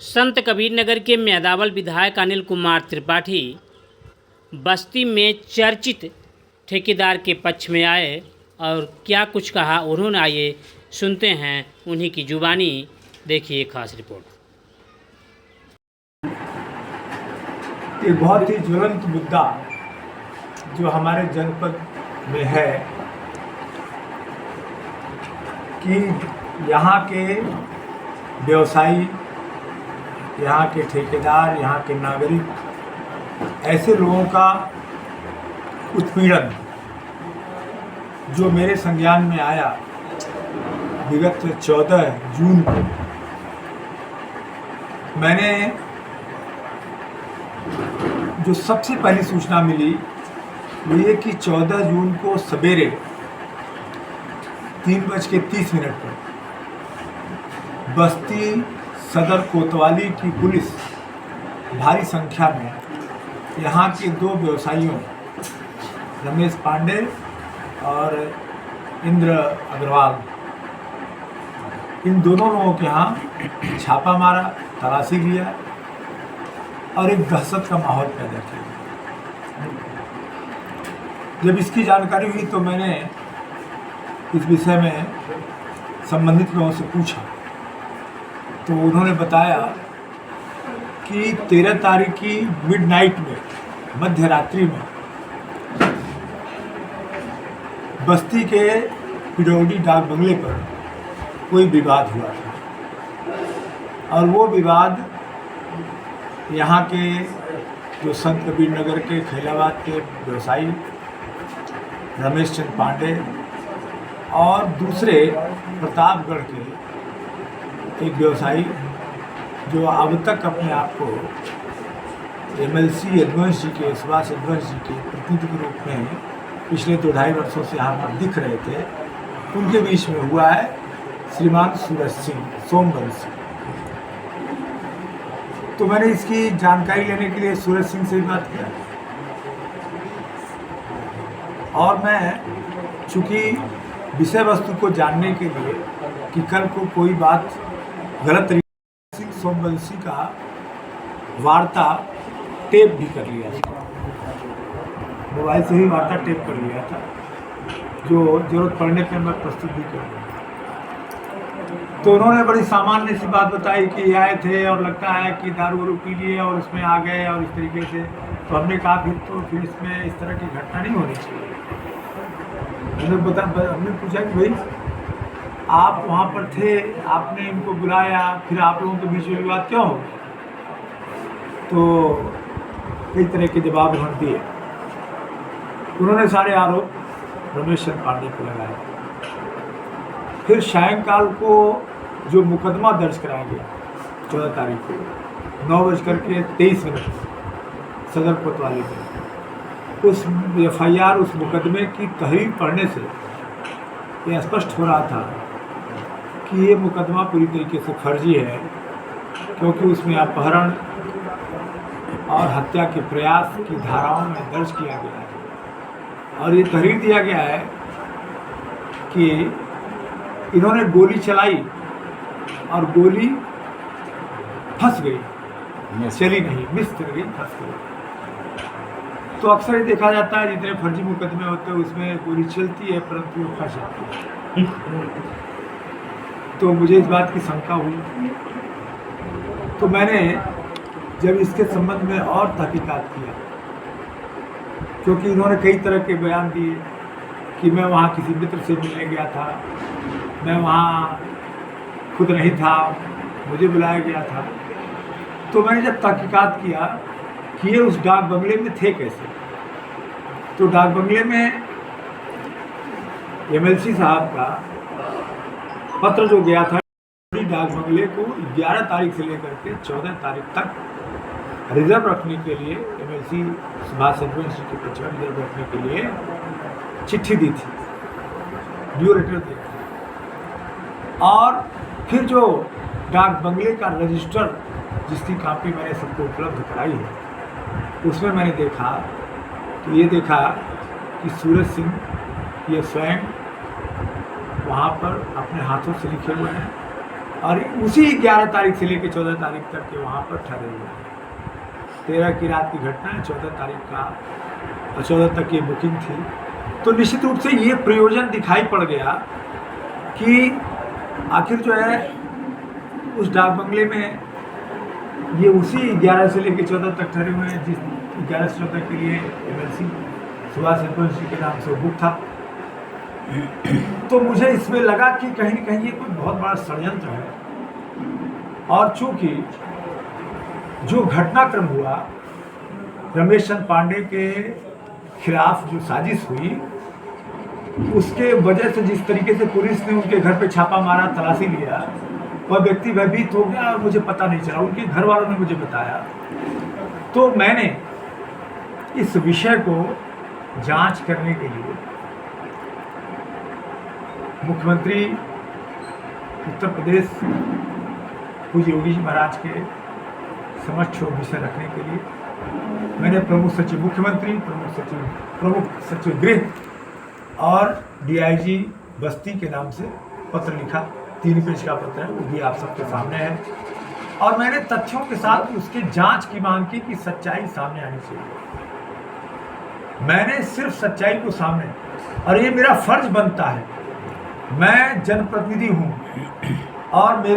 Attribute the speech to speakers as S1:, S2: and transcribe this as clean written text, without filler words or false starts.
S1: संत कबीरनगर के मैदावल विधायक अनिल कुमार त्रिपाठी बस्ती में चर्चित ठेकेदार के पक्ष में आए और क्या कुछ कहा उन्होंने, आइए सुनते हैं उन्हीं की जुबानी। देखिए खास रिपोर्ट।
S2: एक बहुत ही ज्वलंत मुद्दा जो हमारे जनपद में है कि यहाँ के व्यवसायी, यहाँ के ठेकेदार, यहाँ के नागरिक, ऐसे लोगों का उत्पीड़न जो मेरे संज्ञान में आया विगत 14 जून को। मैंने जो सबसे पहली सूचना मिली वो ये कि 14 जून को सवेरे 3:30 पर बस्ती सदर कोतवाली की पुलिस भारी संख्या में यहाँ के दो व्यवसायियों रमेश पांडे और इंद्र अग्रवाल, इन दोनों लोगों के यहाँ छापा मारा, तलाशी लिया और एक दहशत का माहौल पैदा किया। जब इसकी जानकारी हुई तो मैंने इस विषय में संबंधित लोगों से पूछा तो उन्होंने बताया कि 13 तारीख की मिडनाइट में, मध्य रात्रि में, बस्ती के पिडौडी डाक बंगले पर कोई विवाद हुआ था और वो विवाद यहाँ के जो संत कबीरनगर के खैलाबाद के व्यवसायी रमेश चंद्र पांडे और दूसरे प्रतापगढ़ के एक व्यवसायी जो अब तक अपने आप को MLC यदुवंश जी के, सुभाष यदुवंश जी के प्रतिनिधि के रूप में पिछले 2-2.5 वर्षों से यहाँ पर दिख रहे थे, उनके बीच में हुआ है श्रीमान सूरज सिंह सोमवंशी। तो मैंने इसकी जानकारी लेने के लिए सूरज सिंह से भी बात किया और मैं चूँकि विषय वस्तु को जानने के लिए कि कल को कोई बात गलत तरीके से सोमवंशी का वार्ता टेप भी कर लिया था, मोबाइल से ही वार्ता टेप कर लिया था, जो जरूरत पड़ने पर मैं प्रस्तुत भी कर लिया। तो उन्होंने बड़ी सामान्य सी बात बताई कि आए थे और लगता है कि दारू वारू पी लिए और उसमें आ गए और इस तरीके से। तो हमने कहा फिर इसमें इस तरह की घटना नहीं होनी चाहिए। हमने पूछा कि भाई आप वहाँ पर थे, आपने इनको बुलाया, फिर आप लोगों के बीच में विवाद क्यों हो? तो कई तरह के जवाब उन्होंने दिए। उन्होंने सारे आरोप रमेश चंद्र पांडे को लगाए। फिर सायंकाल को जो मुकदमा दर्ज कराया गया 14 तारीख को 9:23 सदर कोतवाली में, उस FIR, उस मुकदमे की तहरीर पढ़ने से ये स्पष्ट हो रहा था कि ये मुकदमा पूरी तरीके से फर्जी है, क्योंकि उसमें अपहरण और हत्या के प्रयास की धाराओं में दर्ज किया गया है और ये तहरीर दिया गया है कि इन्होंने गोली चलाई और गोली फंस गई, चली नहीं, मिस कर गई, फंस गई। तो अक्सर ये देखा जाता है जितने फर्जी मुकदमे होते हैं उसमें गोली चलती है परंतु वो फंस जाती है। तो मुझे इस बात की शंका हुई तो मैंने जब इसके संबंध में और तहकीकात किया, क्योंकि इन्होंने कई तरह के बयान दिए कि मैं वहाँ किसी मित्र से मिलने गया था, मैं वहाँ खुद नहीं था, मुझे बुलाया गया था। तो मैंने जब तहकीकात किया कि ये उस डाक बंगले में थे कैसे, तो डाक बंगले में MLC साहब का पत्र जो गया था, डाक बंगले को 11 तारीख से लेकर के 14 तारीख तक रिजर्व रखने के लिए, MLC सुभाष यदुवंश जी के पक्ष में रिजर्व रखने के लिए चिट्ठी दी थी, ड्यू लेटर दिया था। और फिर जो डाक बंगले का रजिस्टर जिसकी कापी मैंने सबको उपलब्ध कराई है, उसमें मैंने देखा कि सूरज सिंह ये स्वयं वहाँ पर अपने हाथों से लिखे हुए हैं और उसी 11 तारीख से लेकर 14 तारीख तक के वहाँ पर ठहरे हुए हैं। 13 की रात की घटना है, 14 तारीख का और 14 तक की बुकिंग थी। तो निश्चित रूप से ये प्रयोजन दिखाई पड़ गया कि आखिर जो है उस डाक बंगले में ये उसी 11 से लेकर 14 तक ठहरे हुए हैं, जिस 11 से 14 के लिए MLC सुभाष चंद्र जी के नाम से बुक था। तो मुझे इसमें लगा कि कहीं न कहीं ये कोई बहुत बड़ा षड्यंत्र है। और चूंकि जो घटनाक्रम हुआ, रमेश चंद्र पांडे के खिलाफ जो साजिश हुई, उसके वजह से जिस तरीके से पुलिस ने उनके घर पे छापा मारा, तलाशी लिया, वह व्यक्ति भयभीत हो गया और मुझे पता नहीं चला। उनके घर वालों ने मुझे बताया। तो मैंने इस विषय को जांच करने के लिए मुख्यमंत्री उत्तर प्रदेश पूज्य योगी जी महाराज के समक्ष विषय रखने के लिए मैंने प्रमुख सचिव मुख्यमंत्री, प्रमुख सचिव गृह और DIG बस्ती के नाम से पत्र लिखा। 3 पेज का पत्र है, वो भी आप सबके सामने है। और मैंने तथ्यों के साथ उसके जांच की मांग की कि सच्चाई सामने आनी चाहिए। मैंने सिर्फ सच्चाई को सामने, और ये मेरा फर्ज बनता है। मैं जनप्रतिनिधि हूँ और मेरे